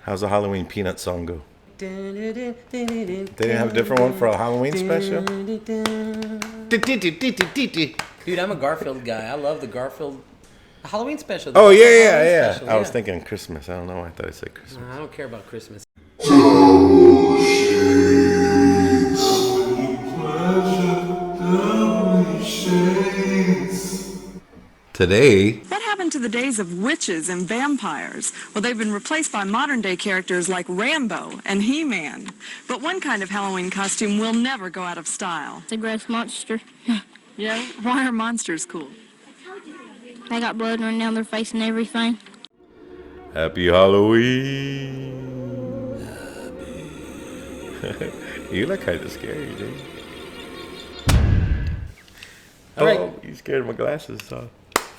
How's the Halloween Peanut song go? They didn't have a different one for a Halloween special? Dude, I'm a Garfield guy. I love the Garfield Halloween special. Oh, yeah. Special, I was thinking Christmas. I don't know why I thought I said Christmas. I don't care about Christmas. Today... What happened to the days of witches and vampires? Well, they've been replaced by modern-day characters like Rambo and He-Man. But one kind of Halloween costume will never go out of style. The gross monster. Yeah? Why are monsters cool? They got blood running down their face and everything. Happy Halloween. You look kind of scary, dude. All right. You scared my glasses off.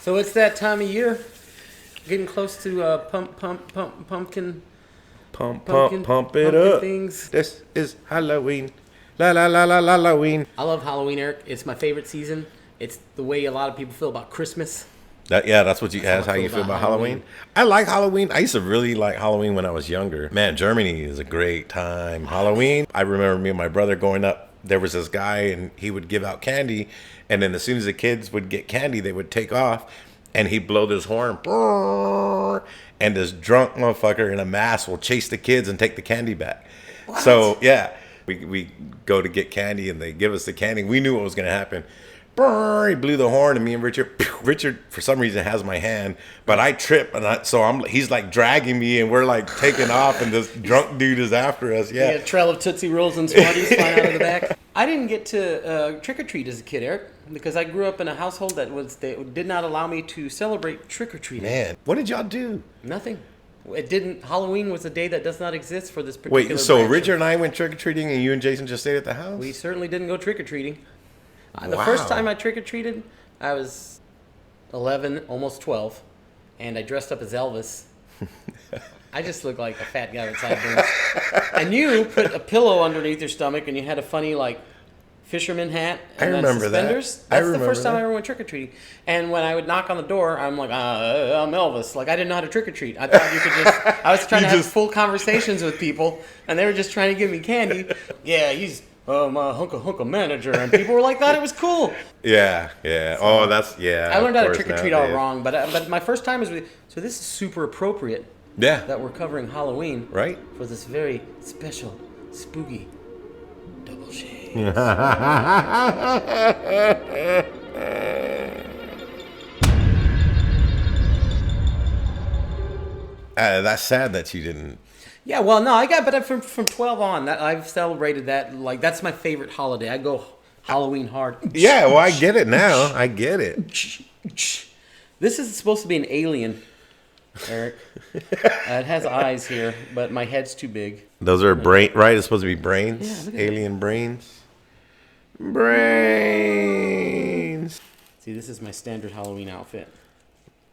So it's that time of year. Getting close to pumpkin It up. things. This is Halloween. La la la la la Halloween. I love Halloween, Eric. It's my favorite season. It's the way a lot of people feel about Christmas. That's what that's how you feel about Halloween. I like Halloween. I used to really like Halloween when I was younger. Man, Germany is a great time. Halloween. I remember me and my brother going up. There was this guy, and he would give out candy. And then as soon as the kids would get candy, they would take off, and he'd blow this horn. And this drunk motherfucker in a mask will chase the kids and take the candy back. What? So, yeah, we go to get candy, and they give us the candy. We knew what was going to happen. He blew the horn, and me and Richard, for some reason, has my hand, but I trip, and he's like dragging me, and we're like taking off, and this drunk dude is after us. Yeah, a trail of Tootsie Rolls and Smarties flying out of the back. I didn't get to trick or treat as a kid, Eric, because I grew up in a household that did not allow me to celebrate trick or treating. Man, what did y'all do? Nothing. It didn't. Halloween was a day that does not exist for this particular. Wait, so branch. Richard and I went trick or treating, and you and Jason just stayed at the house? We certainly didn't go trick or treating. The Wow. first time I trick-or-treated, I was 11, almost 12, and I dressed up as Elvis. I just looked like a fat guy with sideburns. And you put a pillow underneath your stomach, and you had a funny, like, fisherman hat and then suspenders. That's the first time I ever went trick-or-treating. And when I would knock on the door, I'm like, I'm Elvis. Like, I didn't know how to trick-or-treat. I thought you could just... I was trying to have full conversations with people, and they were just trying to give me candy. Yeah, he's... my hunka manager, and people were like, thought it was cool. Yeah. So, I learned how to trick or treat all wrong, but my first time is so this is super appropriate. Yeah. That we're covering Halloween, right? For this very special, spooky double shade. That's sad that you didn't. Yeah, well, no, but from 12 on, I've celebrated that. Like, that's my favorite holiday. I go Halloween hard. Yeah, well, I get it now. I get it. This is supposed to be an alien, Eric. It has eyes here, but my head's too big. Those are brain, right? It's supposed to be brains. Yeah, look at alien brains. Brains. See, this is my standard Halloween outfit.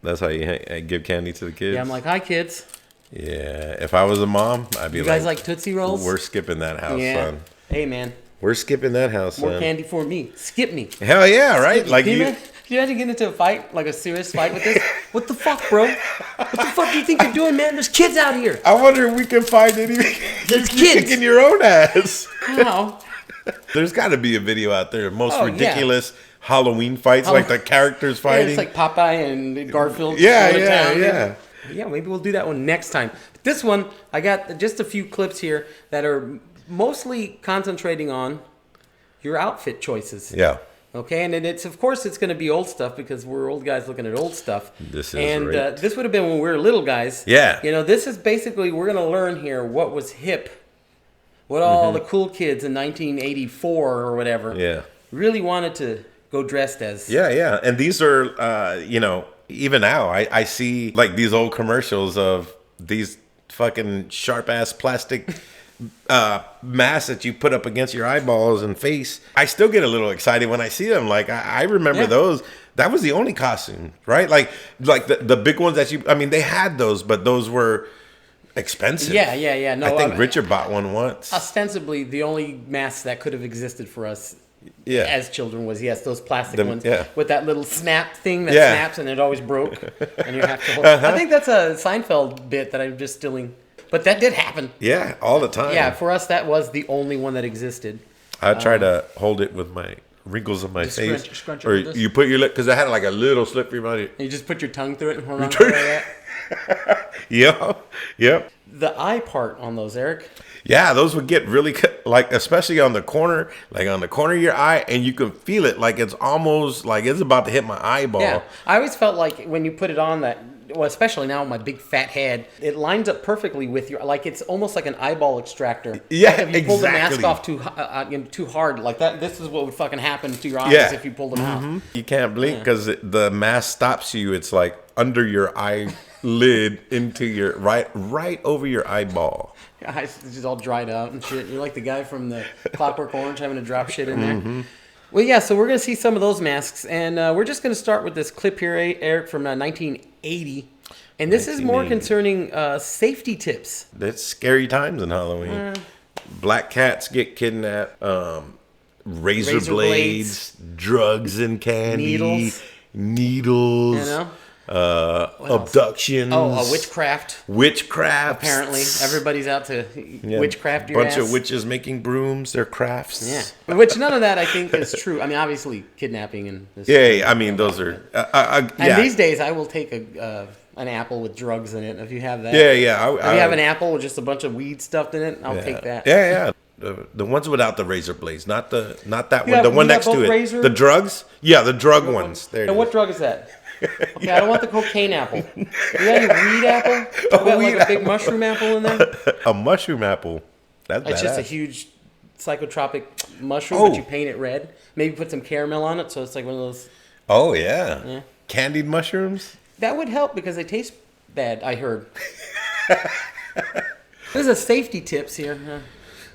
That's how you give candy to the kids? Yeah, I'm like, hi, kids. Yeah, if I was a mom, I'd be like... You guys like Tootsie Rolls? We're skipping that house, son. Hey, man. We're skipping that house, More son. candy for me. Skip me. Hell yeah, right? Skip Like Can you imagine getting into a fight, like a serious fight with this? What the fuck, bro? What the fuck do you think you're doing, man? There's kids out here. I wonder if we can find any... There's You're kids. kicking your own ass. How? There's got to be a video out there. Most ridiculous Halloween fights, like the characters fighting. Yeah, it's like Popeye and Garfield. Yeah. Yeah, maybe we'll do that one next time. But this one, I got just a few clips here that are mostly concentrating on your outfit choices. Yeah. Okay, and of course it's going to be old stuff because we're old guys looking at old stuff. This is this would have been when we were little guys. Yeah. You know, this is basically, we're going to learn here what was hip, what all the cool kids in 1984 or whatever really wanted to go dressed as. Yeah. And these are, even now, I see like these old commercials of these fucking sharp ass plastic masks that you put up against your eyeballs and face. I still get a little excited when I see them. Like I remember those. That was the only costume, right? Like the big ones that they had those, but those were expensive. Yeah. No, I think Richard bought one once. Ostensibly, the only mask that could have existed for us as children was those plastic ones with that little snap thing that snaps and it always broke and you have to hold. I think that's a Seinfeld bit that I'm just stealing. But that did happen. Yeah, all the time. Yeah, for us, that was the only one that existed. I try to hold it with my wrinkles on my Just face. scrunch it Or with this? you put your lip, because I had like a little slippery body. You just put your tongue through it and hold on to it like that. Yep. The eye part on those, Eric. Yeah, those would get really like, especially on the corner, like on the corner of your eye, and you can feel it like it's almost like it's about to hit my eyeball. Yeah, I always felt like when you put it on that, well, especially now with my big fat head, it lines up perfectly with your, like it's almost like an eyeball extractor. Yeah, like if you pull the mask exactly. off too hard, like that, this is what would fucking happen to your eyes Yeah. if you pulled them out. You can't blink because the mask stops you. It's like under your eyelid into your right over your eyeball. Your eyes just all dried out and shit. You're like the guy from the Clockwork Orange having to drop shit in there. Well, yeah, so we're going to see some of those masks, and we're just going to start with this clip here, Eric, from 1980. And this is more 1980. concerning safety tips. That's scary times in Halloween. Black cats get kidnapped. Razor blades, drugs and candy, needles, You know? abductions. Witchcraft. Witchcraft. Apparently, everybody's out to witchcraft your bunch ass. of witches making brooms. They're crafts. Yeah, which none of that I think is true. I mean, obviously, kidnapping and this. Yeah, I mean, those are. And yeah. these days, I will take an apple with drugs in it. If you have that. Yeah, yeah. If you have an apple with just a bunch of weed stuffed in it, I'll take that. Yeah, yeah. The ones without the razor blades, not that one. have- The one you got next to both it. razor? The drugs. Yeah, the drug ones. There. it And what is. drug is that? Okay, I don't want the cocaine apple. You got any weed apple? You got like weed a big apple. mushroom apple in there? A mushroom apple. That's It's just a badass. huge psychotropic mushroom, Oh. but you paint it red. Maybe put some caramel on it, so it's like one of those. Oh yeah. Yeah. Candied mushrooms. That would help because they taste bad, I heard. There's a safety tips here. Huh?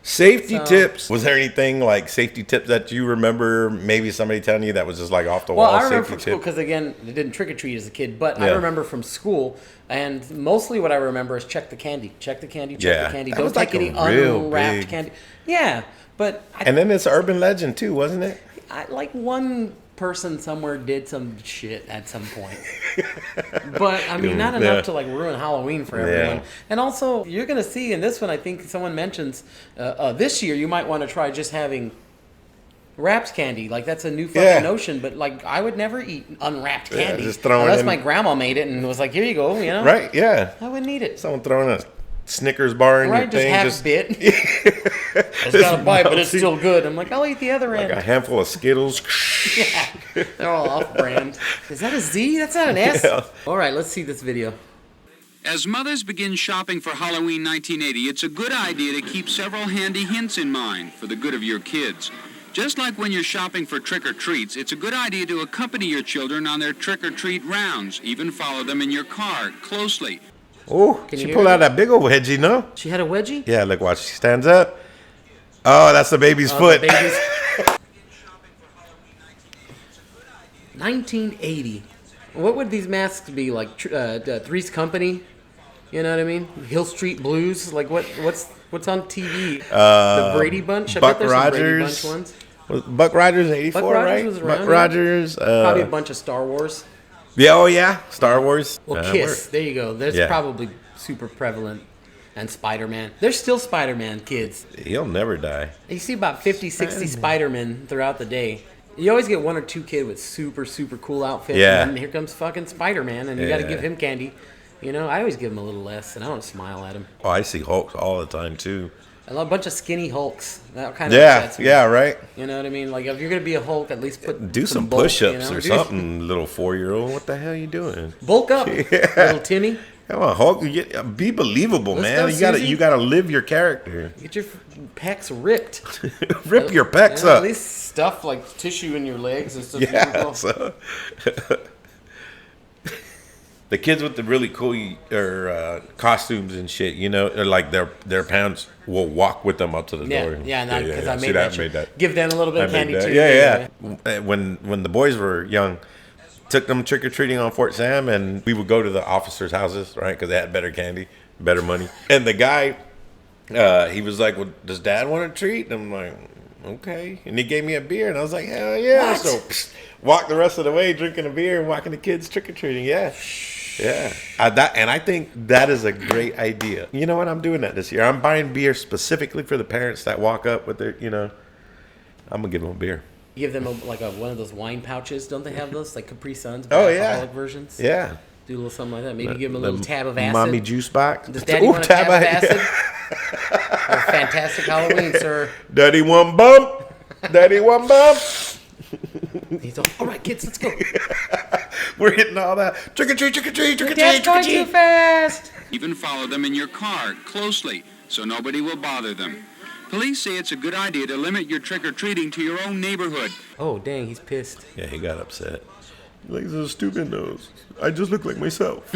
Safety tips. Was there anything like safety tips that you remember? Maybe somebody telling you that was just like off the Well, wall I remember safety from school tip. because again, I didn't trick or treat as a kid, but I Yeah. remember from school, and mostly what I remember is check the candy, check the candy, check Yeah. the candy. That Don't was like take any a real unwrapped big- candy. Yeah, but And then it's urban legend too, wasn't it? I like one person somewhere did some shit at some point. But I mean, not enough Yeah. to like ruin Halloween for Yeah. everyone. And also, you're gonna see in this one, I think someone mentions this year you might want to try just having wrapped candy. Like that's a new fucking Yeah. notion. But like, I would never eat unwrapped candy just throw it unless in. my grandma made it and was like, "Here you go," you know? Right? Yeah. I wouldn't eat it. Someone throwing a Snickers bar in Right, your just thing, half bit. I just got a bite, but it's melty. still good. I'm like, I'll eat the other like end. a handful of Skittles. Yeah, they're all off-brand. Is that a Z? That's not an S. Yeah. All right, let's see this video. As mothers begin shopping for Halloween 1980, it's a good idea to keep several handy hints in mind for the good of your kids. Just like when you're shopping for trick-or-treats, it's a good idea to accompany your children on their trick-or-treat rounds. Even follow them in your car closely. Oh, Can she you pulled hear out that big old wedgie, no? She had a wedgie? Yeah, look, watch. She stands up. Oh, that's the baby's foot. The babies. 1980. What would these masks be like? Three's Company? You know what I mean? Hill Street Blues? Like what's on TV? The Brady Bunch? I Buck bet there's some Brady Rogers. Bunch ones. Was Buck Rogers 84, Buck Rogers right? was around, Buck yeah. Rogers. Probably a bunch of Star Wars. Yeah, oh yeah. Star Wars. Well, That Kiss. worked. There you go. There's Yeah. probably super prevalent. And Spider-Man. There's still Spider-Man kids. He'll never die. You see about 50, 60 Spider-Men throughout the day. You always get one or two kid with super, super cool outfits. Yeah. And then here comes fucking Spider-Man, and you got to Yeah. give him candy. You know, I always give him a little less, and I don't smile at him. Oh, I see Hulk all the time too. I love a bunch of skinny Hulks. That kind of Yeah, upsets me. yeah, right. You know what I mean? Like, if you're going to be a Hulk, at least Do some bulk, push-ups you know? or Do- something, little 4-year-old. What the hell are you doing? Bulk up, little Timmy. Come on, Hulk. Be believable, Let's man. go, Susie. You gotta live your character. Get your pecs ripped. Rip your pecs You know, up. At least stuff like tissue in your legs and stuff. Yeah. So. The kids with the really cool costumes and shit, you know, are like their parents will walk with them up to the door. Yeah, because I See made that, I made that. shit. Give them a little bit I of made candy that. too. Yeah. When the boys were young, took them trick or treating on Fort Sam, and we would go to the officers' houses, right? Because they had better candy, better money. And the guy, he was like, "Well, does Dad want a treat?" And I'm like, "Okay." And he gave me a beer, and I was like, "Hell yeah!" What? So walked the rest of the way drinking a beer and walking the kids trick or treating. Yeah. Yeah, I think that is a great idea. You know what? I'm doing that this year. I'm buying beer specifically for the parents that walk up with their, I'm gonna give them a beer. You give them one of those wine pouches. Don't they have those like Capri Suns? Oh, but yeah. alcoholic versions. Yeah. Do a little something like that. Maybe give them a little tab of acid. Mommy juice box. Does Daddy want a tab of acid? Oh, fantastic Halloween, sir. Daddy one bump. Daddy one bump. He's all right, kids, let's go. We're hitting all that. Trick or treat, trick or treat, trick or treat, Dad's trick or going too treat. fast. Even follow them in your car closely so nobody will bother them. Police say it's a good idea to limit your trick-or-treating to your own neighborhood. Oh, dang, he's pissed. Yeah, he got upset. Like, this is stupid nose. I just look like myself.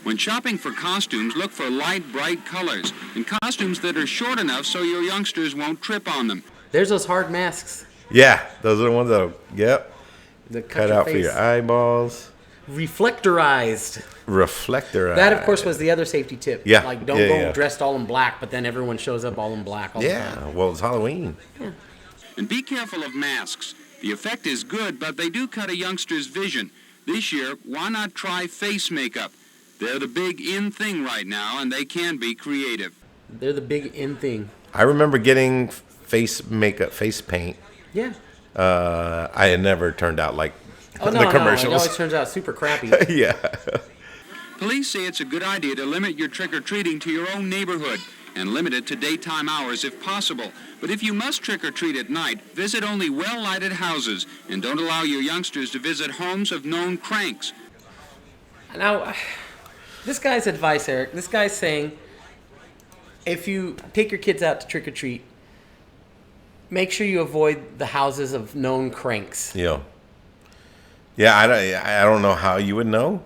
When shopping for costumes, look for light, bright colors and costumes that are short enough so your youngsters won't trip on them. There's those hard masks. Yeah, those are the ones that'll, That cut out for your eyeballs. Reflectorized. Reflector. That, of course, was the other safety tip. Yeah. Like, don't Yeah, go yeah. dressed all in black, but then everyone shows up all in black all the time. Yeah, well, it's Halloween. And be careful of masks. The effect is good, but they do cut a youngster's vision. This year, why not try face makeup? They're the big in thing right now, and they can be creative. They're the big in thing. I remember getting face makeup, face paint. Yeah. I had never turned out like Oh, no, the no. It commercials. always turns out super crappy. Yeah. Police say it's a good idea to limit your trick-or-treating to your own neighborhood and limit it to daytime hours if possible. But if you must trick-or-treat at night, visit only well-lighted houses and don't allow your youngsters to visit homes of known cranks. Now, this guy's advice, Eric, this guy's saying if you take your kids out to trick-or-treat, make sure you avoid the houses of known cranks. Yeah. Yeah, I don't know how you would know.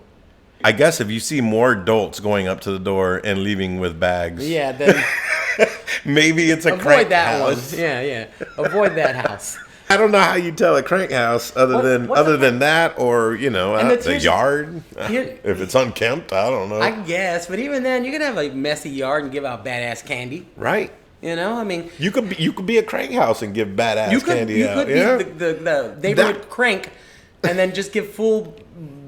I guess if you see more adults going up to the door and leaving with bags. Yeah, then Maybe it's a avoid crank that house. one. Yeah. Avoid that house. I don't know how you tell a crank house other than that, or the yard. If it's unkempt, I don't know. I guess, but even then, you can have a messy yard and give out badass candy. Right. I mean, You could be a crank house and give badass candy out. You could be the neighborhood crank, and then just give full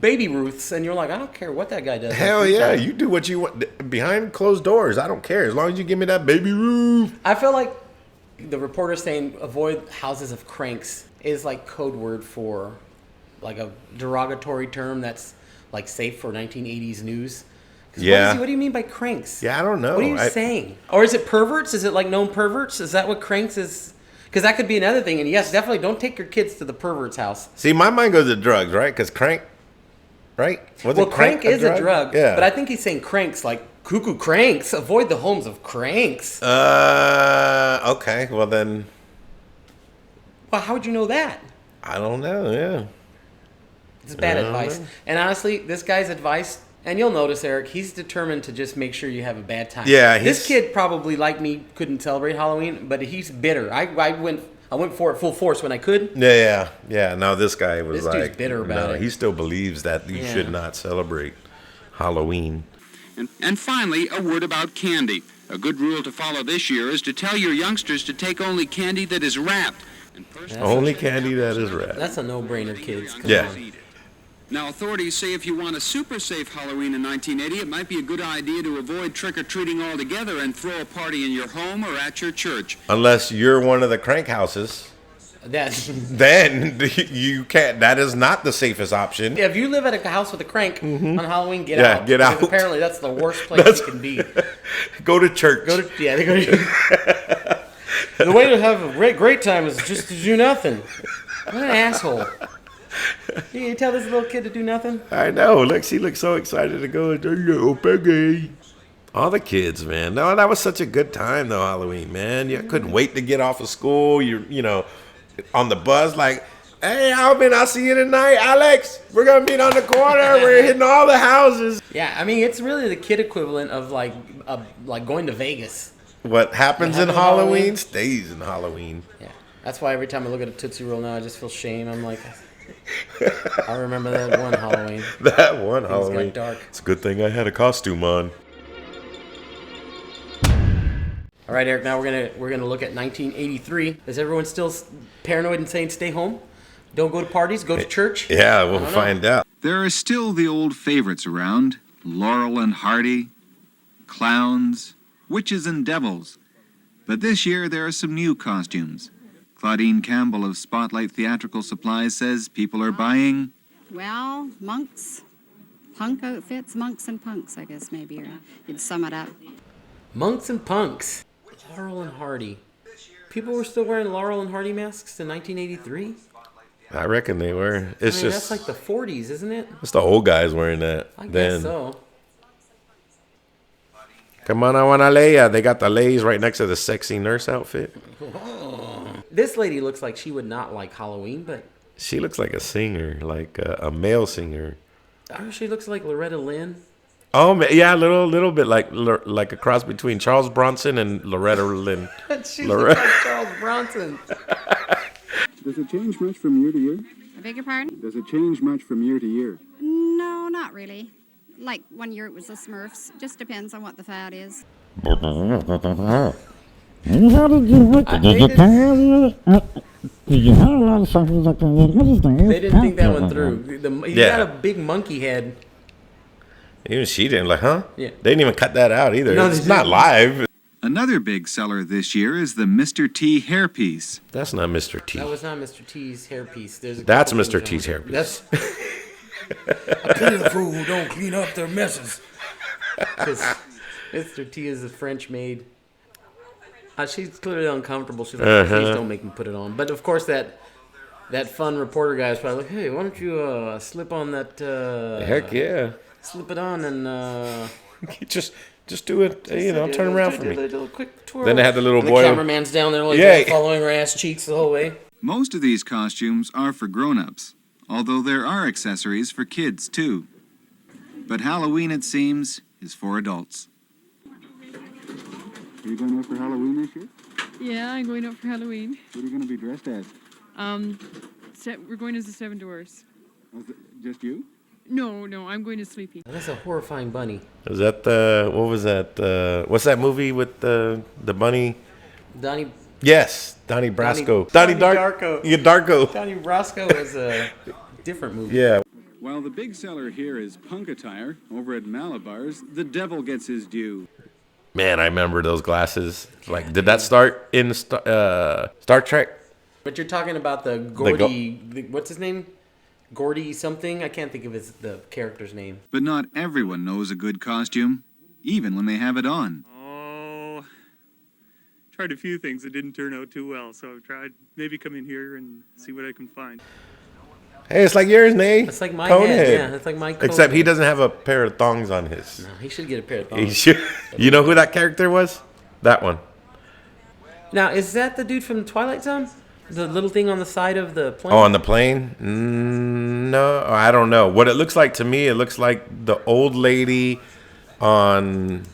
baby Ruths, and you're like, I don't care what that guy does. Hell yeah, you do what you want behind closed doors. I don't care as long as you give me that baby Ruth. I feel like the reporter saying avoid houses of cranks is like code word for like a derogatory term that's like safe for 1980s news. Yeah. What do you mean by cranks? Yeah, I don't know. What are you saying? Or is it perverts? Is it like known perverts? Is that what cranks is? Because that could be another thing. And yes, definitely don't take your kids to the pervert's house. See, my mind goes to drugs, right? Because crank, right? Crank is a drug. Yeah. But I think he's saying cranks, like cuckoo cranks. Avoid the homes of cranks. Okay. Well, then. Well, how would you know that? I don't know. Yeah. It's bad advice. And honestly, this guy's advice, and you'll notice, Eric, he's determined to just make sure you have a bad time. Yeah. This kid probably, like me, couldn't celebrate Halloween, but he's bitter. I went for it full force when I could. Yeah. No, this guy was This dude's like, bitter about it. He still believes that you should not celebrate Halloween. And finally, a word about candy. A good rule to follow this year is to tell your youngsters to take only candy that is wrapped. Only candy that is wrapped. That's a no-brainer, kids. Come Yeah. on. Now, authorities say if you want a super safe Halloween in 1980, it might be a good idea to avoid trick-or-treating altogether and throw a party in your home or at your church. Unless you're one of the crank houses, That's, then you can't. That is not the safest option. if you live at a house with a crank on Halloween, get Yeah, out. get Because out. apparently, that's the worst place you can be. Go to church. They go to. The way to have a great time is just to do nothing. What an asshole. You tell this little kid to do nothing? I know. Look, she looks so excited to go. Little piggy. All the kids, man. No, that was such a good time though. Halloween, man. You couldn't wait to get off of school. You on the bus, like, hey, Alvin, I'll see you tonight. Alex, we're gonna meet on the corner. We're hitting all the houses. Yeah, I mean, it's really the kid equivalent of like going to Vegas. What happens in Halloween Halloween stays in Halloween. Yeah, that's why every time I look at a Tootsie Roll now, I just feel shame. I'm like, I remember that one Halloween. That one Things Halloween. got dark. It's a good thing I had a costume on. All right, Eric. Now we're gonna look at 1983. Is everyone still paranoid and saying stay home? Don't go to parties, go to church? Yeah, we'll find out. There are still the old favorites around. Laurel and Hardy, clowns, witches and devils. But this year there are some new costumes. Claudine Campbell of Spotlight Theatrical Supplies says people are buying... Well, monks, punk outfits, monks and punks, I guess maybe you'd sum it up. Monks and punks. Laurel and Hardy. People were still wearing Laurel and Hardy masks in 1983? I reckon they were. It's just... That's like the 40s, isn't it? It's the old guys wearing that. I guess so. Come on, I want to lay ya. They got the lays right next to the sexy nurse outfit. This lady looks like she would not like Halloween, but... She looks like a singer, like a male singer. Oh, she looks like Loretta Lynn. Oh, yeah, a little bit like a cross between Charles Bronson and Loretta Lynn. She looks like Charles Bronson. Does it change much from year to year? I beg your pardon? Does it change much from year to year? No, not really. Like 1 year it was the Smurfs. Just depends on what the fad is. They didn't think that one through. He got a big monkey head. Even she didn't, like, huh? Yeah. They didn't even cut that out either. No, it's not live. Another big seller this year is the Mr. T hairpiece. That's not Mr. T. That was not Mr. T's hairpiece. That's Mr. T's hairpiece. That's a clean fool who don't clean up their messes. Because Mr. T is a French maid. She's clearly uncomfortable. She's like, please don't make me put it on. But of course, that fun reporter guy is probably like, hey, why don't you slip on that? Heck yeah. Slip it on and just do it. Turn around for me. A quick twirl. Then they had the little boy. The cameraman's down there, like following her ass cheeks the whole way. Most of these costumes are for grown-ups, although there are accessories for kids too. But Halloween, it seems, is for adults. Are you going out for Halloween this year? Yeah, I'm going out for Halloween. What are you going to be dressed as? We're going as the Seven Dwarfs. Just you? No, I'm going as Sleepy. That's a horrifying bunny. Is that what was that? What's that movie with the bunny? Donnie. Yes, Donnie Brasco. Donnie Darko. Yeah, Darko. Donnie Brasco is a different movie. Yeah. While the big seller here is punk attire, over at Malabar's, the devil gets his due. Man, I remember those glasses. Like, did that start in Star Trek? But you're talking about the Gordy. What's his name? Gordy something. I can't think of the character's name. But not everyone knows a good costume, even when they have it on. Oh, tried a few things that didn't turn out too well, so I've tried maybe come in here and see what I can find. Hey, it's like yours, Nate. It's like my Conehead. head. Yeah, it's like my Conehead. Except he doesn't have a pair of thongs on his. No, he should get a pair of He thongs. should. You know who that character was? That one. Now, is that the dude from Twilight Zone? The little thing on the side of the plane? Oh, on the plane? No, I don't know. What it looks like to me, it looks like the old lady on...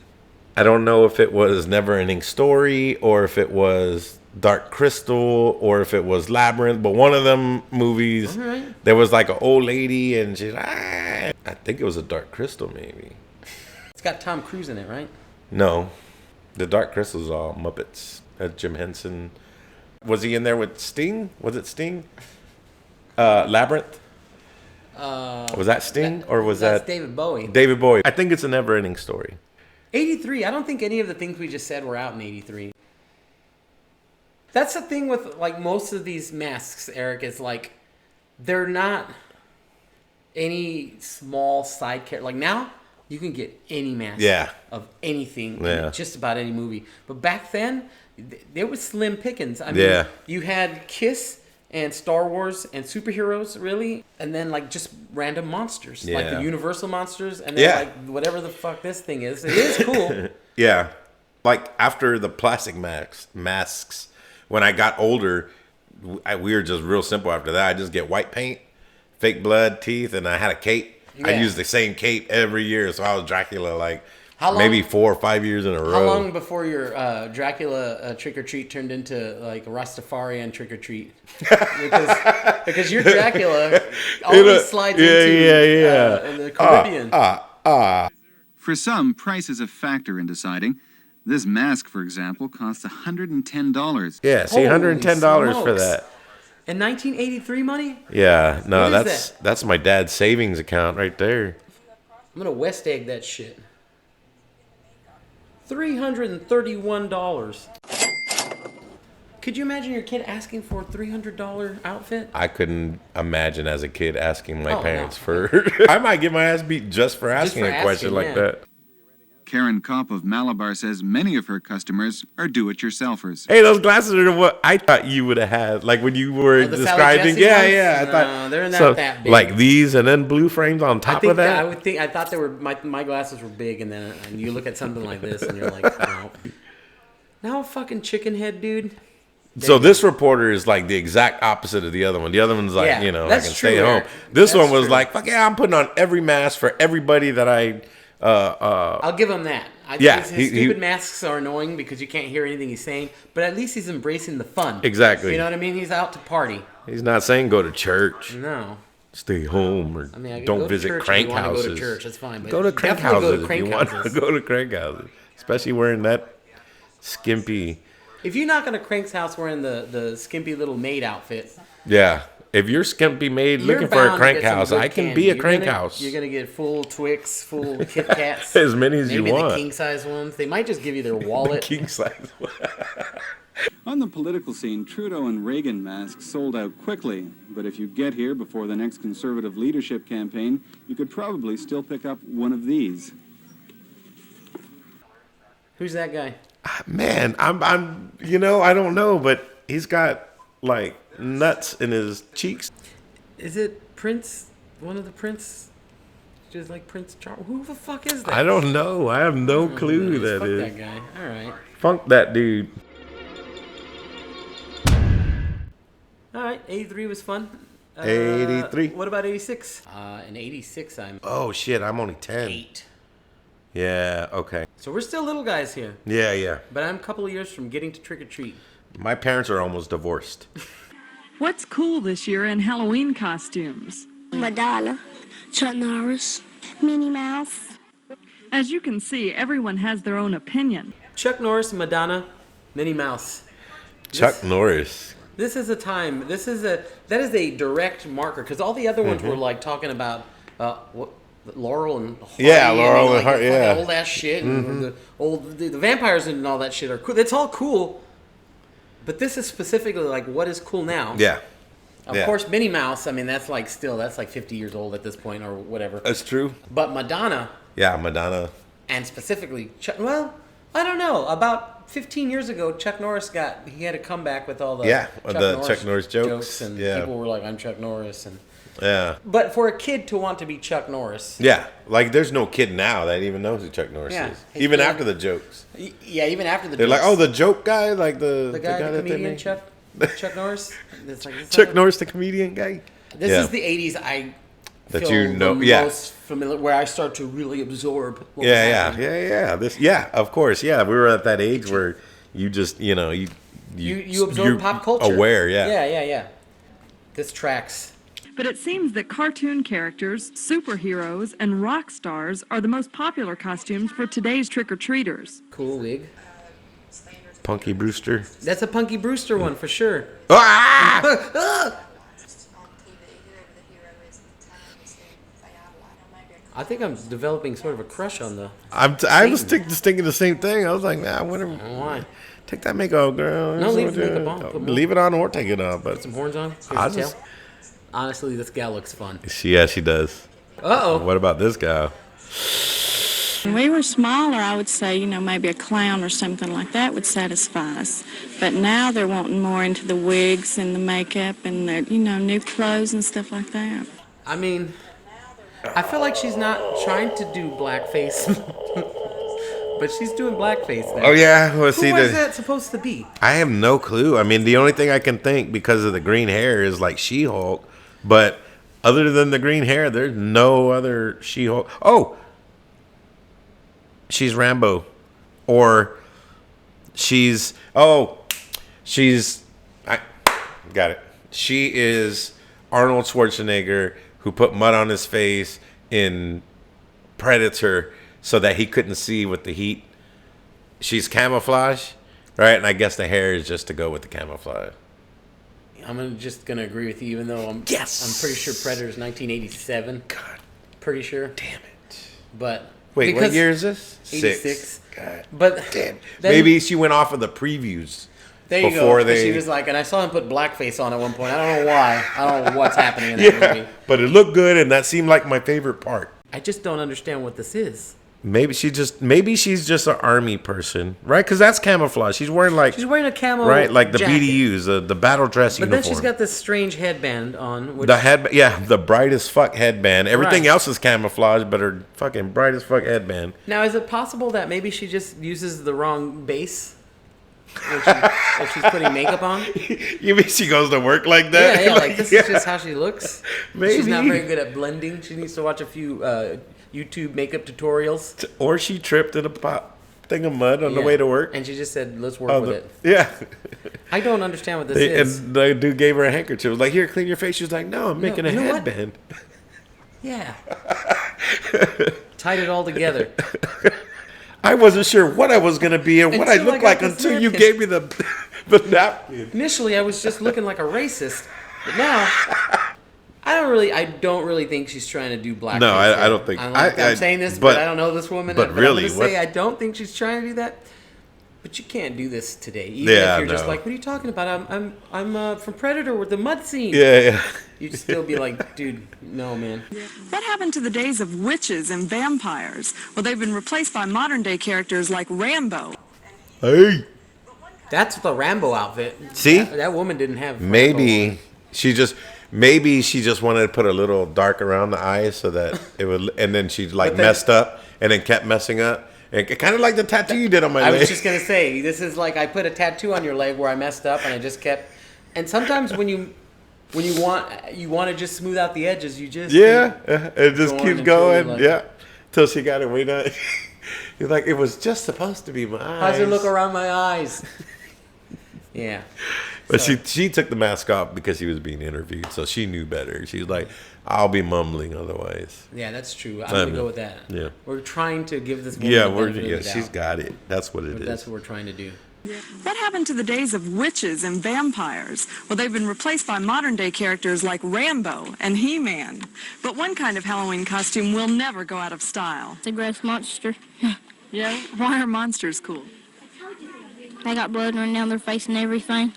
I don't know if it was Never-Ending Story or if it was Dark Crystal or if it was Labyrinth, but one of them movies, there was like an old lady and she's I think it was a Dark Crystal maybe. It's got Tom Cruise in it, right? No, the Dark Crystal's all Muppets. Jim Henson. Was he in there with Sting? Was it Sting? Labyrinth? Was that Sting or was that David Bowie? David Bowie. I think it's a Never-Ending Story. 83. I don't think any of the things we just said were out in 83. That's the thing with like most of these masks, Eric, is like they're not any small side character. Like now, you can get any mask of anything in just about any movie. But back then, there was slim pickings. I mean, you had Kiss and Star Wars and superheroes, really, and then like just random monsters, like the Universal monsters, and then like whatever the fuck this thing is. It is cool. Yeah, like after the plastic masks, when I got older, we were just real simple. After that, I just get white paint, fake blood, teeth, and I had a cape. I used the same cape every year, so I was Dracula like. Maybe 4 or 5 years in a row. How long before your Dracula trick or treat turned into like Rastafarian trick or treat? because your Dracula always slides into in the Caribbean. For some, price is a factor in deciding. This mask, for example, costs $110. Yeah, see, $110 for that. In 1983 money? Yeah, no, What is that's my dad's savings account right there. I'm gonna West Egg that shit. $331. Could you imagine your kid asking for a $300 outfit? I couldn't imagine as a kid asking my Oh, parents no. for. I might get my ass beat just for asking for a question asking, like yeah. that. Karen Kopp of Malabar says many of her customers are do-it-yourselfers. Hey, those glasses are what I thought you would have had, like when you were the Sally describing. Jesse Yeah, ones? yeah. I No, thought they're not so, that big. like these, and then blue frames on top of that. I thought they were my glasses were big, and then you look at something like this, and you're like, no. Now a fucking chicken head, dude. So this reporter is like the exact opposite of the other one. The other one's like, Yeah, you know, I that's can true, stay home. Eric. This That's one was true. like, fuck yeah, I'm putting on every mask for everybody that I. I'll give him that. Yeah, His stupid masks are annoying because you can't hear anything he's saying, but at least he's embracing the fun. Exactly. You know what I mean? He's out to party. He's not saying go to church, No. stay home, or I mean, don't go to visit church if crank you wanna houses. Go to church, that's fine. But Go to crank definitely houses go to if crank you want to houses. go to crank houses, especially wearing that skimpy. If you're not going to Crank's house wearing the skimpy little maid outfit, Yeah, if you're skimpy made you're looking for a bound to crank get some house, good I can candy. be a You're crank gonna- house. You're going to get full Twix, full Kit Kats. As many as you maybe want. the king size ones. They might just give you their The wallet. king size. On the political scene, Trudeau and Reagan masks sold out quickly. But if you get here before the next Conservative leadership campaign, you could probably still pick up one of these. Who's that guy? Man, I'm, you know, I don't know, but he's got like nuts in his cheeks. Is it Prince? One of the Prince? Just like Prince Charles? Who the fuck is that? I don't know. I have no clue who Fuck that is. that guy. All right. Funk that dude. All right. 83 was fun. 83. What about 86? In 86, I'm Oh shit, I'm only 10. 8. Yeah, okay. So we're still little guys here. Yeah, yeah. But I'm a couple of years from getting to trick or treat. My parents are almost divorced. What's cool this year in Halloween costumes? Madonna, Chuck Norris, Minnie Mouse. As you can see, everyone has their own opinion. Chuck Norris, Madonna, Minnie Mouse. Chuck Norris. This is a time. That is a direct marker because all the other ones were like talking about what Laurel and Hardy. Yeah, Laurel and Hardy, the fucking yeah. old ass shit and the vampires and all that shit are cool. That's all cool. But this is specifically like what is cool now. Yeah. Of course, Minnie Mouse. I mean, that's like 50 years old at this point or whatever. That's true. But Madonna. Yeah, Madonna. And specifically, well, I don't know. About 15 years ago, Chuck Norris he had a comeback with all the Chuck Norris jokes. and Yeah. people were like, "I'm Chuck Norris," and Yeah. but for a kid to want to be Chuck Norris, Yeah. Like there's no kid now that even knows who Chuck Norris Yeah. is. Even Yeah. after the jokes. yeah, even after the They're like, jokes, oh, the joke guy? Like the guy, the that they comedian made? Chuck Norris. It's like, it's Chuck not- Norris, the comedian guy? This Yeah. is the '80s. I That feel you know- the yeah. most familiar, where I start to really absorb. What was Yeah, happening. yeah. Of course. Yeah. We were at that age where you just, you You absorb you're pop culture. Aware, yeah. Yeah. This tracks. But it seems that cartoon characters, superheroes, and rock stars are the most popular costumes for today's trick-or-treaters. Cool wig. Punky Brewster. That's a Punky Brewster one for sure. Ah! I think I'm developing sort of a crush on the. I was just thinking the same thing. I was like, nah, whatever. Why? Take that makeup, girl. No, leave the makeup on. Put more- Leave it on or take it off. But Some horns on. Here's I the tail. just- Honestly, this gal looks fun. yeah, she does. Uh-oh. What about this guy? When we were smaller, I would say, maybe a clown or something like that would satisfy us. But now they're wanting more into the wigs and the makeup and the, new clothes and stuff like that. I mean, I feel like she's not trying to do blackface, but she's doing blackface there. Oh yeah, well, see Who was the. that supposed to be? I have no clue. I mean, the only thing I can think because of the green hair is like She-Hulk, but other than the green hair, there's no other She-Hulk. Oh, she's Rambo, or she's I got it. She is Arnold Schwarzenegger who put mud on his face in Predator so that he couldn't see with the heat. She's camouflage, right? And I guess the hair is just to go with the camouflage. I'm just gonna agree with you, even though I'm Yes! pretty sure Predator's 1987. God Pretty sure. damn it. But Wait, what because year is this? 86. God But damn. then- Maybe she went off of the previews. There you before go. they- She was like, and I saw him put blackface on at one point. I don't know why. I don't know what's happening in that movie. But it looked good, and that seemed like my favorite part. I just don't understand what this is. Maybe she's just an army person, right? Because that's camouflage. She's wearing like She's wearing a camo right, like the jacket. BDUs, the battle dress But uniform. then she's got this strange headband on. Which, the head, yeah, the bright as fuck headband. Everything Right. else is camouflage, but her fucking bright as fuck headband. Now, is it possible that maybe she just uses the wrong base if she's putting makeup on? You mean she goes to work like that? Yeah, like this is just how she looks. Maybe. She's not very good at blending. She needs to watch a few YouTube makeup tutorials. Or she tripped in a thing of mud on the Yeah. way to work. And she just said, let's work with it. Yeah. I don't understand what this is. And the dude gave her a handkerchief. Was like, here, clean your face. She was like, no, I'm making a you know what? headband. Yeah. Tied it all together. I wasn't sure what I was going to be and what I Until I looked got like this until you napkin. gave me the napkin. Initially, I was just looking like a racist, but now I don't really think she's trying to do blackface. No, I don't think- I'm I- saying this, but- but I don't know this woman. but I'm really, gonna what- say I don't think she's trying to do that. But you can't do this today. Even Yeah, if you're just no. like, what are you talking about? I'm from Predator with the mud scene. Yeah. You'd still be like, dude, no, man. What happened to the days of witches and vampires? Well, they've been replaced by modern-day characters like Rambo. Hey. That's the Rambo outfit. See? That woman didn't have. Rambo on. Maybe she just wanted to put a little dark around the eyes so that it would, and then she like But then- messed up and then kept messing up. And kind of like the tattoo you did on my I leg. was just gonna say, this is like I put a tattoo on your leg where I messed up, and I just kept. And sometimes when you want to just smooth out the edges, you just yeah, it just going keeps until going. you're like- Yeah, till she got it way down. You're like, it was just supposed to be my eyes. How's it look around my eyes? Yeah. But So- she took the mask off because she was being interviewed, so she knew better. She was like, "I'll be mumbling otherwise." Yeah, that's true. I'm I gonna know. go with that. Yeah. We're trying to give this woman Yeah, the benefit of the she's doubt. got it. That's what it But is. that's what we're trying to do. What happened to the days of witches and vampires? Well, they've been replaced by modern-day characters like Rambo and He-Man. But one kind of Halloween costume will never go out of style. It's a gross monster. Yeah? Why are monsters cool? They got blood running down their face and everything.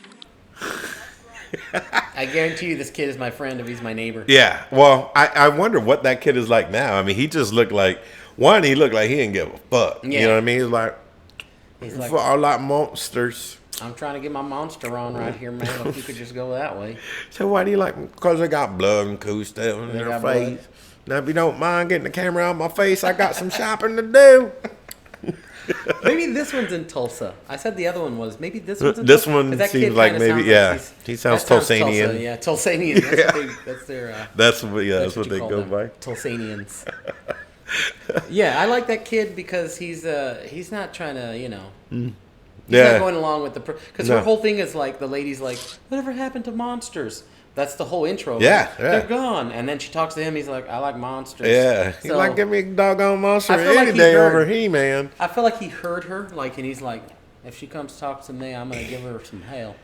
I guarantee you, this kid is my friend if he's my neighbor. Yeah. Well, I wonder what that kid is like now. I mean, he just looked like he looked like he didn't give a fuck. You Yeah. know what I mean? He's like, For a lot monsters. I'm trying to get my monster on right here, man. If you could just go that way. So why do you like? Because they got blood and cool stuff in They their got face. blood. Now, if you don't mind getting the camera out of my face, I got some shopping to do. Maybe this one's in Tulsa. I said the other one was. Maybe this one's in This Tulsa. one 'Cause that seems kid like kinda maybe- sounds yeah. he's- He sounds that Tulsanian. Tulsa, yeah, Tulsanian. That's their. That's what they call go them, by. Tulsanians. Yeah, I like that kid because he's not trying to, he's Yeah. not going along with the because No. her whole thing is like the lady's like, whatever happened to monsters? That's the whole intro. Yeah, Like, yeah. They're gone, and then she talks to him. He's like, I like monsters. Yeah. He's So, like, give me a doggone monster I feel any like he day heard- over He-Man. I feel like he heard her, like, and he's like, if she comes talk to me, I'm gonna give her some hell.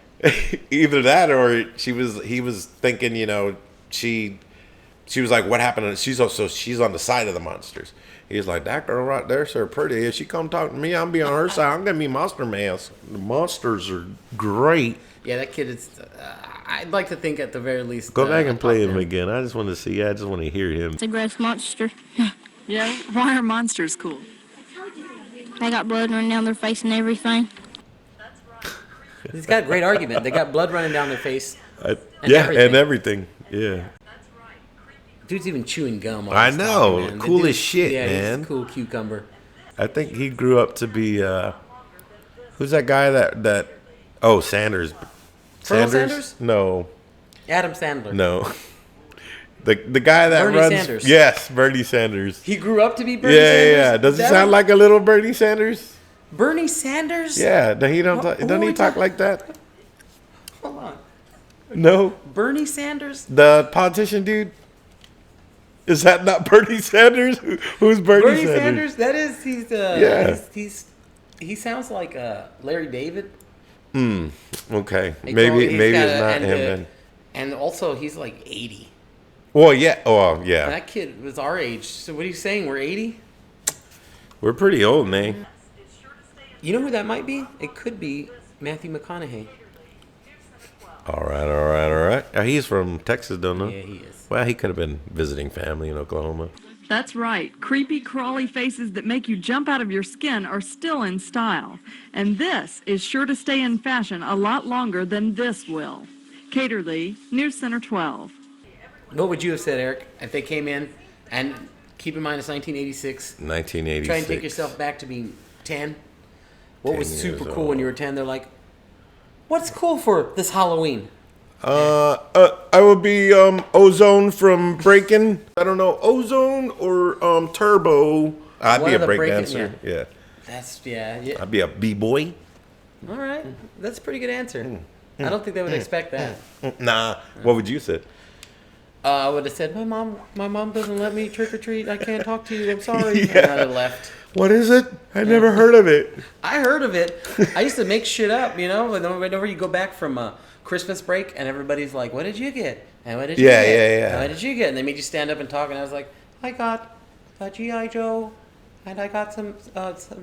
Either that or he was thinking, she was like, what happened? She's on the side of the monsters. He's like, that girl right there, so pretty. If she come talk to me, I'm be on her side. I'm gonna be monster mask. The monsters are great. Yeah, that kid is. I'd like to think at the very least. Go back and play talk to him again. I just want to see. I just want to hear him. It's a gross monster. Yeah? Why are monsters cool? They got blood running down their face and everything. He's got a great argument. They got blood running down their face. And And everything. Yeah. Dude's even chewing gum. While I he's know. talking, man. The Cool dude- as shit, yeah, man. He's a cool cucumber. I think he grew up to be. Who's that guy that? Oh, Sanders. Colonel Sanders? No. Adam Sandler. No. The guy that Bernie runs. Sanders. Yes, Bernie Sanders. He grew up to be Bernie Yeah, Sanders. yeah. Does he That sound one? like a little Bernie Sanders? Bernie Sanders? Yeah. Doesn't he Who doesn't are he we talk talking- like that? Hold on. No. Bernie Sanders? The politician dude. Is that not Bernie Sanders? Who's Bernie, Bernie Sanders? Sanders? That is. He's. Yeah. He sounds like Larry David. Okay. They Maybe call- he's maybe got it's a- not and, him then. And also, he's like 80. Well, yeah. Oh, yeah. That kid was our age. So what are you saying? We're 80? We're pretty old, man. You know who that might be? It could be Matthew McConaughey. All right. He's from Texas, don't know. Yeah, he is. Well, he could have been visiting family in Oklahoma. That's right. Creepy, crawly faces that make you jump out of your skin are still in style. And this is sure to stay in fashion a lot longer than this will. Caterly, News Center 12. What would you have said, Eric, if they came in and keep in mind it's 1986? 1986. Try and take yourself back to being 10. What 10 was years super cool old. when you were 10? They're like, what's cool for this Halloween? I would be Ozone from Breaking. I don't know, Ozone or Turbo. I'd One be a of the break Breakin', dancer. Yeah. That's, yeah. I'd be a b-boy. All right. That's a pretty good answer. I don't think they would expect that. Nah. What would you say? I would have said, my mom doesn't let me trick or treat. I can't talk to you. I'm sorry. And I'd have left. What is it? I never heard of it. I heard of it. I used to make shit up, you know. Whenever you go back from Christmas break and everybody's like, "What did you get?" And what did you get? Yeah. And what did you get? And they made you stand up and talk. And I was like, "I got a GI Joe, and I got some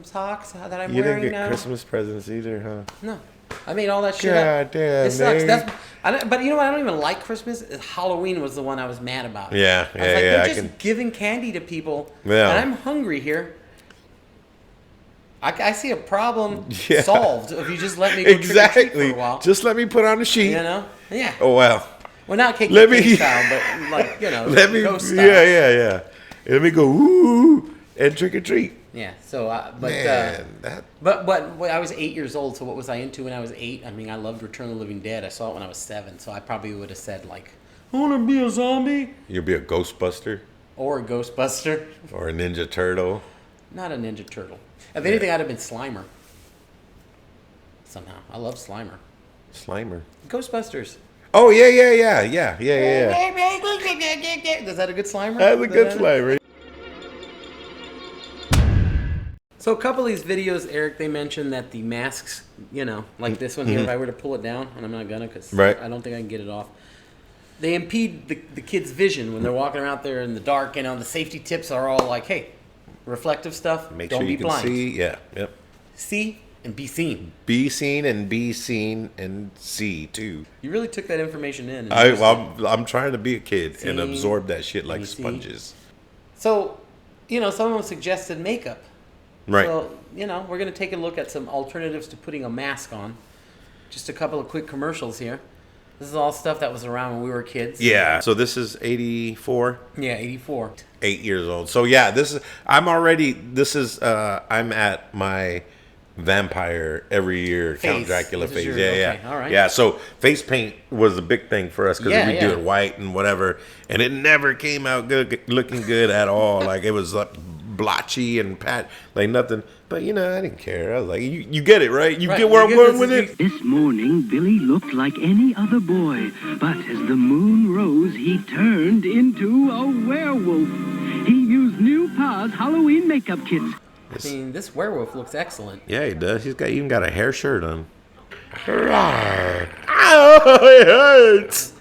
socks that I'm You didn't wearing get now." Christmas presents either, huh? No, I made all that shit up. God damn, It sucks. man. But you know what? I don't even like Christmas. Halloween was the one I was mad about. Yeah, I was like, yeah, they're I just can- giving candy to people, Yeah. and I'm hungry here. I see a problem Yeah. solved if you just let me go trick or treat Exactly. for a while. Just let me put on a sheet. You know? Yeah. Oh well. Well, not cake Let me- style, but like, you know, Let me. ghost style. Yeah. Let me go ooh and trick or treat. Yeah. So, but Man, that. but I was 8 years old. So what was I into when I was 8? I mean, I loved Return of the Living Dead. I saw it when I was 7. So I probably would have said like, I want to be a zombie You'll be a Ghostbuster or a Ghostbuster, or a Ninja Turtle. not a Ninja Turtle. If anything, I'd have been Slimer. Somehow, I love Slimer. Slimer. Ghostbusters. Oh yeah. Is that a good Slimer? That's a good Slimer. So a couple of these videos, Eric, they mentioned that the masks, you know, like this one here, if I were to pull it down, and I'm not gonna because Right. I don't think I can get it off, they impede the kids' vision when they're walking around there in the dark. You know, the safety tips are all like, hey, reflective stuff, Make don't sure be you can blind. see. Yeah. Yep. See and be seen. Be seen and see too. You really took that information in. And used it. I'm trying to be a kid and See, absorb that shit like you see. sponges. So, you know, some of them suggested makeup. Right. So, you know, we're going to take a look at some alternatives to putting a mask on. Just a couple of quick commercials here. This is all stuff that was around when we were kids. Yeah. So this is 84. Yeah, 84. 8 years old. So yeah, I'm at my vampire every year Count Phase. Dracula This is phase. yours, Yeah. okay, all right. Yeah. So face paint was a big thing for us because Yeah, we do yeah. it white and whatever, and it never came out good, looking good at all. Like it was like blotchy and like nothing. But you know, I didn't care. I was like, you get it, right? You Right, get where you I'm get going this- with it. This morning, Billy looked like any other boy, but as the moon rose, he turned into a werewolf. He used new Pa's Halloween makeup kits. I mean, this werewolf looks excellent. Yeah, he does. He's even got a hair shirt on. Oh, it hurts.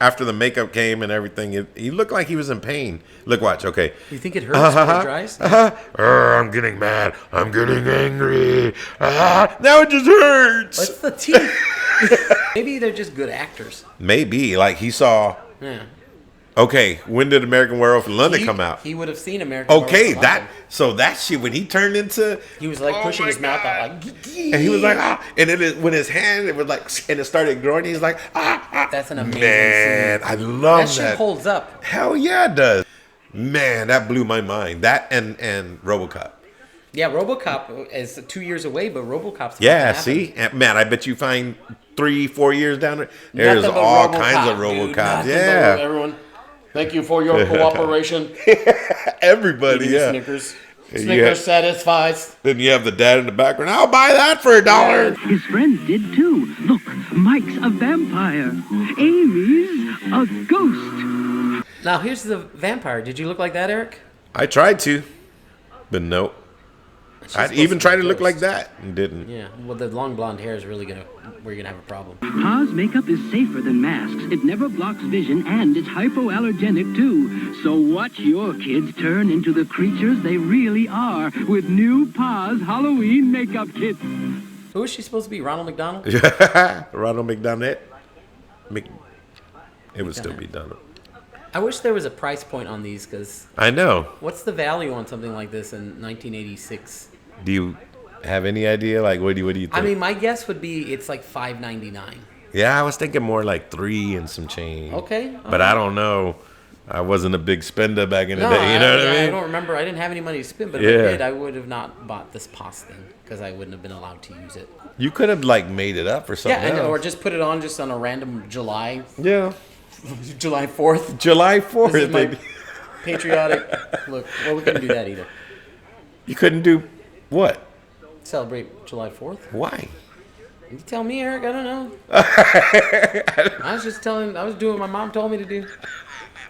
After the makeup came and everything, he looked like he was in pain. Look, watch. Okay. You think it hurts when it dries? I'm getting mad. I'm getting angry. Now it just hurts. What's the teeth? Maybe they're just good actors. Maybe. Like he saw. Yeah. Okay, when did American Werewolf in London come out? He would have seen American Okay, Werewolf. that shit when he turned into. He was like pushing his mouth out like. And he was like, and then when his hand, it was like, and it started growing, he's like, That's an amazing Man, scene. I love That shit that. holds up. Hell yeah, it does. Man, that blew my mind. That and RoboCop. Yeah, RoboCop is 2 years away, but RoboCop's Yeah, fucking see, happening. man, I bet you find 3-4 years down there, there's Nothing but all RoboCop, kinds of dude. RoboCops. Nothing but Yeah, everyone. Thank you for your cooperation. everybody. Eating Yeah. Snickers. Yeah. Snickers satisfies. Then you have the dad in the background. I'll buy that for $1. His friends did too. Look, Mike's a vampire. Amy's a ghost. Now here's the vampire. Did you look like that, Eric? I tried to, but nope. I'd even try to look like that and didn't. Yeah, well, the long blonde hair is really where you're gonna have a problem. Pa's makeup is safer than masks. It never blocks vision, and it's hypoallergenic too. So watch your kids turn into the creatures they really are with new Pa's Halloween makeup kit. Who is she supposed to be? Ronald McDonald? Ronald McDonald. It would still be Donald. I wish there was a price point on these, because I know. what's the value on something like this in 1986? Do you have any idea? Like, what do you think? I mean, my guess would be it's like $5.99. Yeah, I was thinking more like 3 and some change. Okay. But I don't know. I wasn't a big spender back in the day. You know what I mean? I don't remember. I didn't have any money to spend, but if I did, I would have not bought this POS thing because I wouldn't have been allowed to use it. You could have like made it up or something. Yeah, else. or just put it on just on a random July. Yeah. July 4th. July 4th. This is my patriotic look. Well, we couldn't do that either. You couldn't do what? Celebrate July 4th. Why? You tell me, Eric. I don't know. I was just telling. I was doing what my mom told me to do.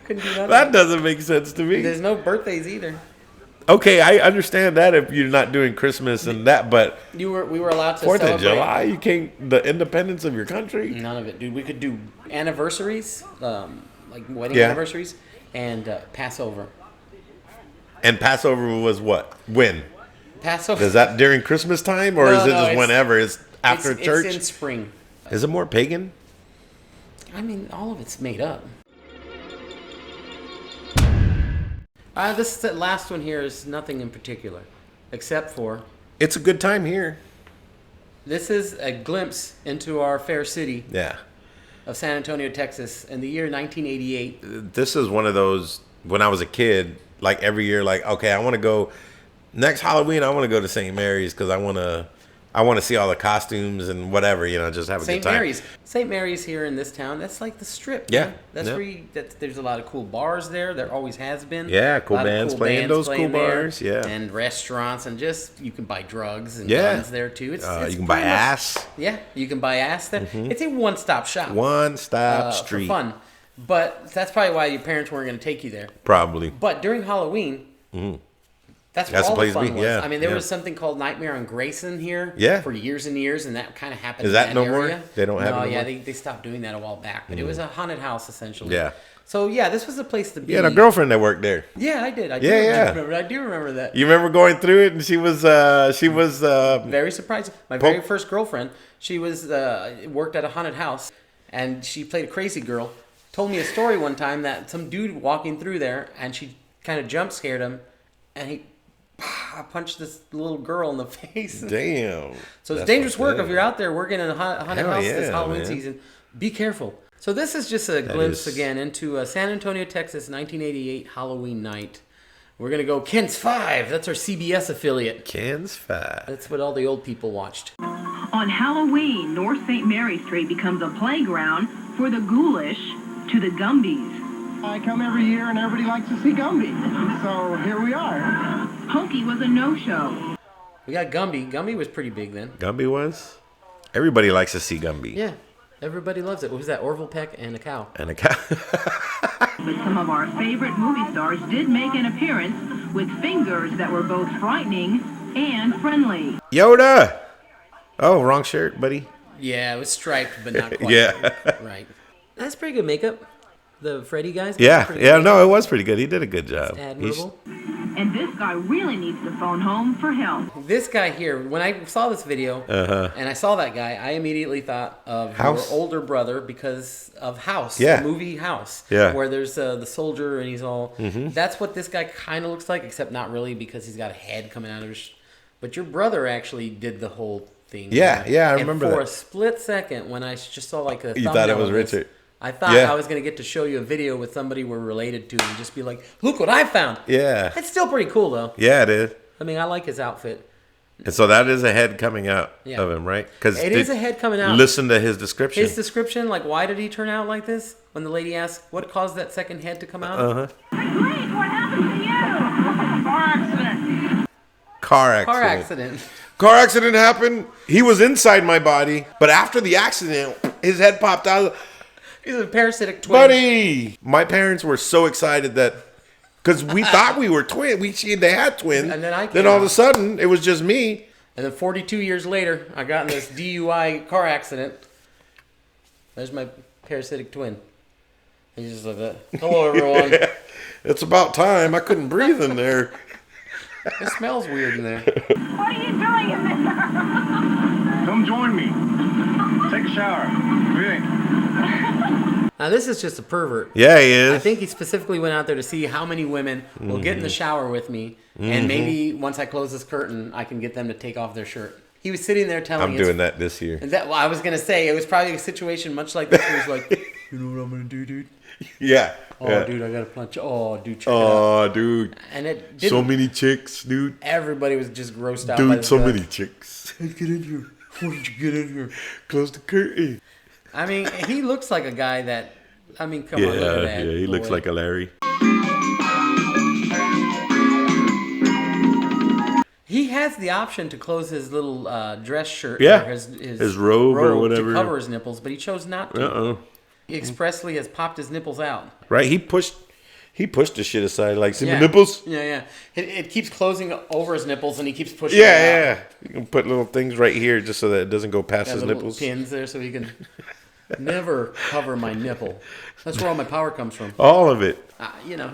Couldn't do that. That doesn't make sense to me. There's no birthdays either. Okay, I understand that if you're not doing Christmas and that, but we were allowed to 4th celebrate. of July, you can't, the independence of your country. None of it, dude. We could do anniversaries, like wedding Yeah. anniversaries, and Passover. And Passover was what? When? Passover. Is that during Christmas time, or is it just whenever? It's after church? It's in spring. Is it more pagan? I mean, all of it's made up. This last one here is nothing in particular, except for It's a good time here. this is a glimpse into our fair city Yeah. of San Antonio, Texas, in the year 1988. This is one of those, when I was a kid, like every year, like, okay, I want to go, next Halloween, I want to go to St. Mary's because I want to see all the costumes and whatever, just have a St. good time. Mary's. St. Mary's here in this town, that's like the strip. Yeah. Man. That's Yeah. where there's a lot of cool bars there. There always has been. Yeah, cool A lot of bands playing those cool there, bars, yeah. And restaurants, and just, you can buy drugs and Yeah. guns there too. It's You can buy pretty much- ass. Yeah, you can buy ass there. Mhm. It's a one-stop shop. One-stop street. For fun. But that's probably why your parents weren't going to take you there. Probably. But during Halloween, that's where That's all the the place to fun be, was. yeah, I mean, there yeah. was something called Nightmare on Grayson here for years and years, and that kind of happened Is in that that no more? area. They don't have it No, no yeah, more? they stopped doing that a while back. But it was a haunted house, essentially. Yeah. So, yeah, this was the place to be. You had a girlfriend that worked there. Yeah, I did. I do remember that. You remember going through it, and she was very surprising. My very first girlfriend, she was worked at a haunted house, and she played a crazy girl. Told me a story one time that some dude walking through there, and she kind of jump scared him, and he punched this little girl in the face. Damn. So it's That's dangerous work okay. if you're out there working in a haunted Hell house yeah, this Halloween man. season. Be careful. So this is just a glimpse is- again into San Antonio, Texas, 1988 Halloween night. We're gonna go Ken's 5. That's our CBS affiliate. Ken's 5. That's what all the old people watched. On Halloween, North St. Mary Street becomes a playground for the ghoulish to the Gumbies. I come every year and everybody likes to see Gumby. So here we are. Hokey was a no-show. We got Gumby. Gumby was pretty big then. Gumby was? Everybody likes to see Gumby. Yeah, everybody loves it. What was that? Orville Peck and a cow. And a cow. But some of our favorite movie stars did make an appearance with fingers that were both frightening and friendly. Yoda! Oh, wrong shirt, buddy. Yeah, it was striped, but not quite. Yeah. Right. That's pretty good makeup. The Freddy guys. Yeah, pretty yeah, good no, it was pretty good. He did a good job. makeup. Admirable. And this guy really needs to phone home for help. This guy here, when I saw this video and I saw that guy, I immediately thought of House? your older brother because of House, Yeah. the movie House, Yeah. where there's the soldier and he's all. Mhm. That's what this guy kind of looks like, except not really because he's got a head coming out of his. But your brother actually did the whole thing. Yeah, yeah, I And remember for that. a split second, when I just saw like a You thought thumbnail it was of this, Richard. I thought Yeah. I was going to get to show you a video with somebody we're related to and just be like, look what I found. Yeah. It's still pretty cool, though. Yeah, it is. I mean, I like his outfit. And so that is a head coming out Yeah. of him, right? Because It is a head coming out. Listen to his description. His description, like, why did he turn out like this? When the lady asked, what caused that second head to come out? Uh-huh. Great, what happened to you? Car accident. Car accident. Car accident. Car accident happened. He was inside my body, but after the accident, his head popped out. He's a parasitic twin. Buddy! My parents were so excited that Because we thought we were twins. They had twins. And then then all of a sudden, it was just me. And then 42 years later, I got in this DUI car accident. There's my parasitic twin. He's just like that. Hello, everyone. Yeah. It's about time. I couldn't breathe in there. It smells weird in there. What are you doing in there? Come join me. Take a shower. What do you think? Now, this is just a pervert. Yeah, he is. I think he specifically went out there to see how many women will get in the shower with me, and maybe once I close this curtain, I can get them to take off their shirt. He was sitting there telling I'm doing that this year. Well, I was going to say, it was probably a situation much like this where he's like, you know what I'm going to do, dude? Yeah. Oh, yeah. dude, I got to punch. Oh, dude, check it out. Oh, dude. And it didn't. So many chicks, dude. Everybody was just grossed out by Dude, this so guy. many chicks. Hey, get in here. Why don't you get in here? Close the curtain. I mean, he looks like a guy that, I mean, come Yeah, on, look at that. yeah, he looks boy. like a Larry. He has the option to close his little dress shirt, Yeah, or his robe or whatever. to cover his nipples, but he chose not to. Uh-oh. He expressly has popped his nipples out. Right, he pushed the shit aside, like, see Yeah. my nipples? Yeah, yeah. It keeps closing over his nipples, and he keeps pushing. Yeah, it out. yeah. You can put little things right here just so that it doesn't go past Got his little nipples. pins there, so he can never cover my nipple. That's where all my power comes from. All of it. You know,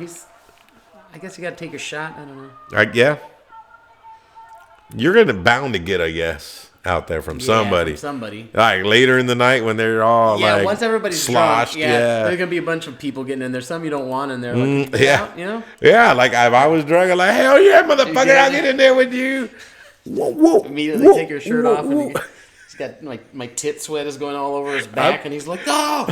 I guess you got to take a shot. I don't know. Yeah. You're bound to get a yes out there from somebody. From somebody. Like later in the night when they're all like once everybody's sloshed. drunk, there's gonna be a bunch of people getting in there. Some you don't want in there. Like, Yeah. out, you know. Yeah, like if I was drunk, I'm like, hell yeah, motherfucker, I'll get in there with you. Whoa, whoa, Immediately take your shirt off, whoa. and he's got my tit sweat is going all over his back, and he's like, no.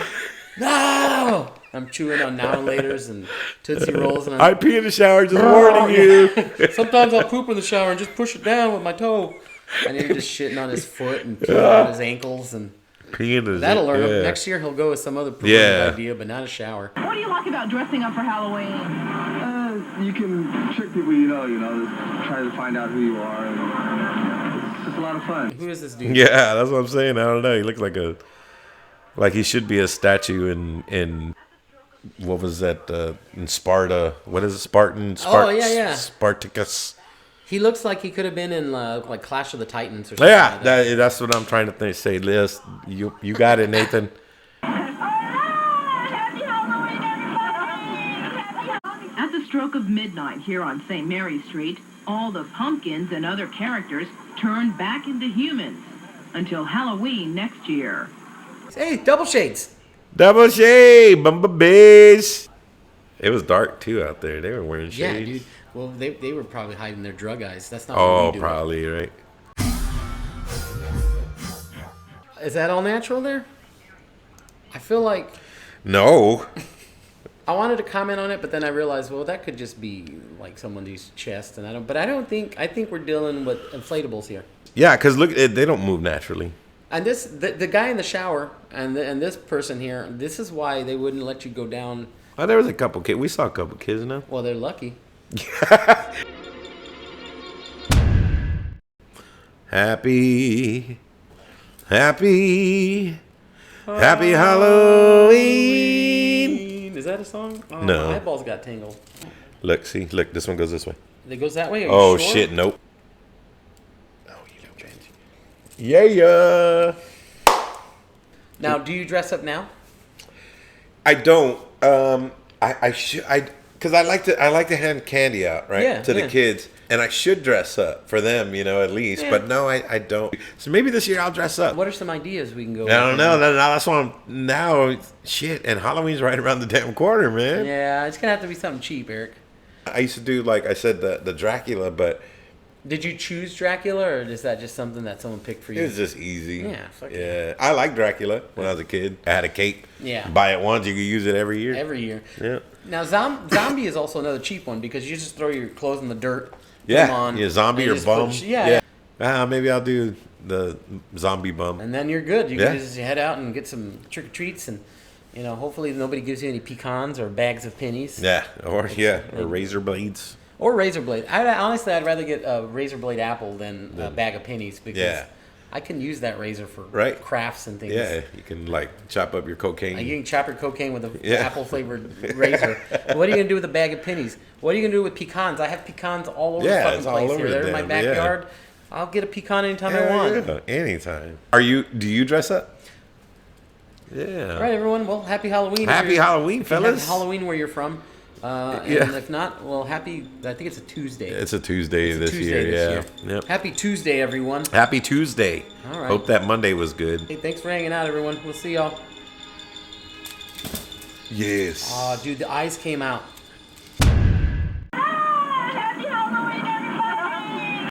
I'm chewing on now and laters and Tootsie Rolls, and I pee in the shower, just warning you. Sometimes I'll poop in the shower and just push it down with my toe. And he's just shitting on his foot and peeing on his ankles, and that'll learn him. Next year he'll go with some other idea, but not a shower. What do you like about dressing up for Halloween? You can trick people you know, just try to find out who you are. And it's just a lot of fun. Who is this dude? Yeah, that's what I'm saying. I don't know. He looks like he should be a statue in what was that in Sparta? What is it? Spartan? Oh, yeah. Spartacus. He looks like he could have been in like Clash of the Titans or something. Yeah, like that. that's what I'm trying to say. Liz, you got it, Nathan. At the stroke of midnight here on St. Mary Street, all the pumpkins and other characters turn back into humans until Halloween next year. Hey, double shades. Double shade, bumblebees. It was dark too out there. They were wearing shades. Yeah, dude. Well, they were probably hiding their drug eyes. That's not what we do. Probably, right. Is that all natural there? I feel like No. I wanted to comment on it, but then I realized, well, that could just be like someone's chest, and I think we're dealing with inflatables here. Yeah, because look, they don't move naturally. And the guy in the shower and this person here, this is why they wouldn't let you go down. Oh, there was a couple kids. We saw a couple kids now. Well, they're lucky. Happy Halloween. Is that a song? Oh, No. My eyeballs got tangled. Look, this one goes this way. It goes that way? Are you Oh, sure? shit, nope. Oh, you little pansy. Yeah. Now, do you dress up now? I don't. I should. Because I like to hand candy out, right, to the kids, and I should dress up for them, at least. Yeah. But no, I don't. So maybe this year I'll dress up. What are some ideas we can go? I don't know. That's why shit. And Halloween's right around the damn corner, man. Yeah, it's gonna have to be something cheap, Eric. I used to do, like I said, the Dracula, but did you choose Dracula, or is that just something that someone picked for you? it was just easy. Yeah, fuck yeah. I liked Dracula when I was a kid. I had a cape. Yeah. Buy it once, you could use it every year. Every year. Yeah. Now, zombie is also another cheap one because you just throw your clothes in the dirt. Put Yeah. them on, Zombie and or just bum. Yeah. Maybe I'll do the zombie bum. And then you're good. You Yeah. can just head out and get some trick or treats, and hopefully nobody gives you any pecans or bags of pennies. Yeah. Or razor blades. Or razor blade. Honestly, I'd rather get a razor blade apple than a bag of pennies because I can use that razor for Right. crafts and things. Yeah, you can like chop up your cocaine. You can chop your cocaine with an Yeah. apple-flavored razor. What are you going to do with a bag of pennies? What are you going to do with pecans? I have pecans all over the Yeah, fucking it's all place over here. the They're in my damn- backyard. I'll get a pecan anytime I want. Yeah, anytime. Do you dress up? Yeah. All right, everyone. Well, happy Halloween. Happy Halloween, If you have fellas. Halloween where you're from. And if not, well, happy. I think it's a Tuesday. It's a Tuesday It's a this Tuesday year. this Yeah. year. Yep. Happy Tuesday, everyone. Happy Tuesday. All right. Hope that Monday was good. Hey, thanks for hanging out, everyone. We'll see y'all. Yes. Oh, dude, the eyes came out.